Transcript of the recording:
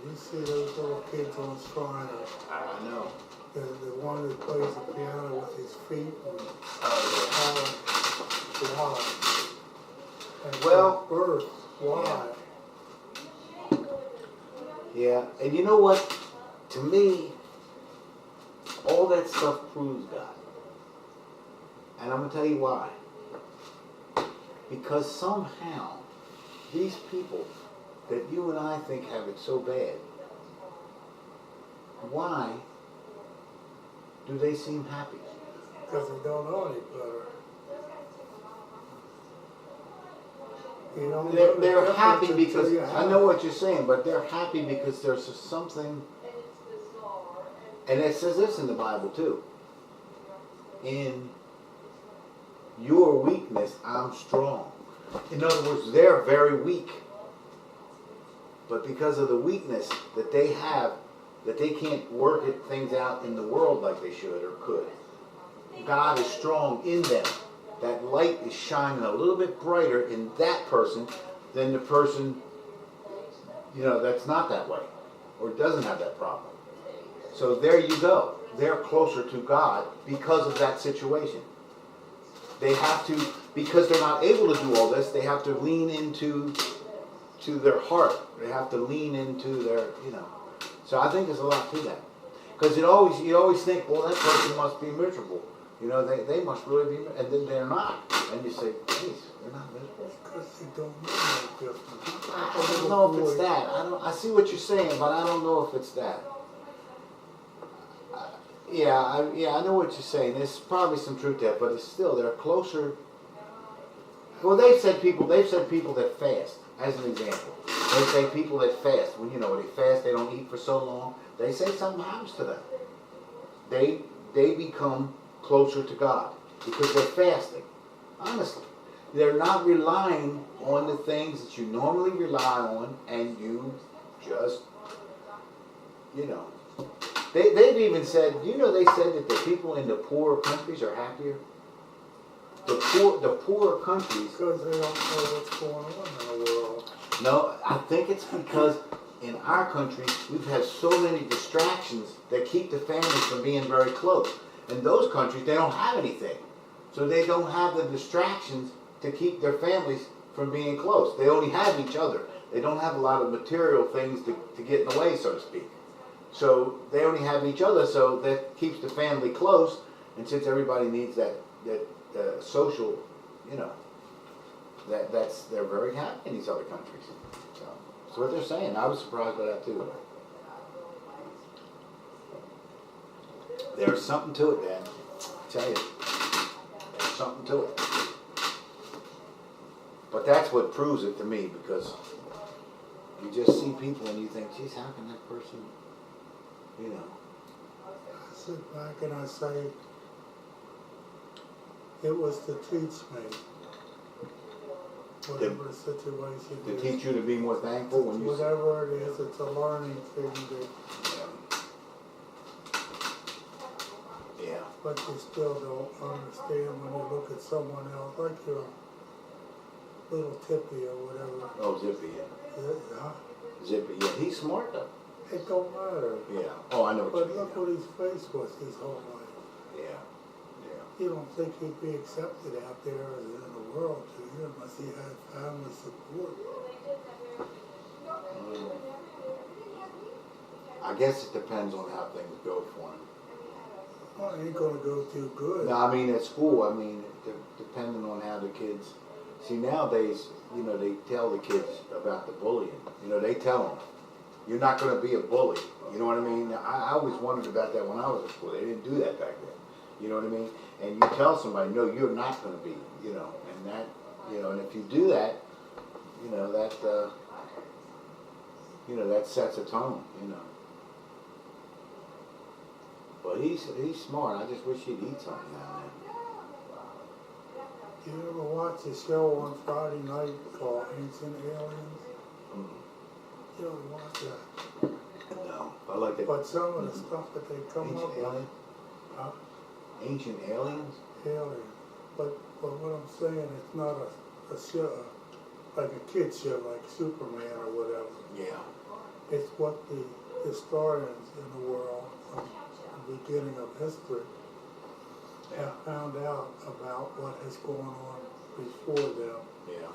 You see those little kids on Shriner. I know. The one that plays the piano with his feet and why? And Well, birth, why? Yeah, and you know what? To me, all that stuff proves God. And I'm going to tell you why. Because somehow, these people that you and I think have it so bad, why do they seem happy? Because they don't know any better. You don't know They're the happy difference because, until you I have know it. what you're saying, but they're happy because there's something, and it says this in the Bible too. In your weakness, I'm strong. In other words, they're very weak. But because of the weakness that they have, that they can't work things out in the world like they should or could, God is strong in them. That light is shining a little bit brighter in that person than the person, that's not that way or doesn't have that problem. So there you go. They're closer to God because of that situation. They have to, because they're not able to do all this, they have to lean into their heart. They have to lean into their, So I think there's a lot to that. Because you always think, well, that person must be miserable. They must really be, and then they're not. And you say, geez, they're not miserable. Because they don't know no difference. I don't know if it's that. I see what you're saying, but I don't know if it's that. I know what you're saying. There's probably some truth there, but it's still, they're closer. Well, they've said people that fast, as an example. They say people that fast, when they fast, they don't eat for so long. They say something happens to them. They become closer to God because they're fasting. Honestly, they're not relying on the things that you normally rely on, and you just, They've even said, they said that the people in the poorer countries are happier. The poorer countries. Because they don't know what's going on in the world. No, I think it's because in our country we've had so many distractions that keep the families from being very close. In those countries they don't have anything, so they don't have the distractions to keep their families from being close. They only have each other. They don't have a lot of material things to get in the way, so to speak. So they only have each other, so that keeps the family close. And since everybody needs that social, they're very happy in these other countries. So that's what they're saying. I was surprised by that too. There's something to it, Dan. I tell you, there's something to it. But that's what proves it to me, because you just see people and you think, geez, how can that person, I sit back and I say, it was to teach me, whatever the situation to is. teach you to be more thankful when you Whatever it is, it's a learning thing that, yeah. but you still don't understand when you look at someone else, like your little Tippy or whatever. Oh, Zippy, yeah. Yeah, Zippy, yeah. He's smart though. it don't matter. Yeah. Oh, I know what But you mean. look what his face was his whole life. Yeah. Yeah. You don't think he'd be accepted out there in the world, do you, unless he had family support. I guess it depends on how things go for him. Well, he ain't gonna go too good. No, I mean at school. I mean, depending on how the kids. See, nowadays, they tell the kids about the bullying. They tell them, you're not going to be a bully. You know what I mean? I always wondered about that when I was at school. They didn't do that back then. You know what I mean? And you tell somebody, no, you're not going to be. And that, and if you do that, that sets a tone. But he's smart. I just wish he'd eat something now and then. You ever watch a show on Friday night called Ancient Aliens? You ever watch that? No, I like it. But some of the stuff that they come up Ancient with, Aliens? Ancient Aliens? alien. But what I'm saying, it's not a show, like a kid show, like Superman or whatever. Yeah. It's what the historians in the world from the beginning of history Yeah. have found out about what has gone on before them. Yeah.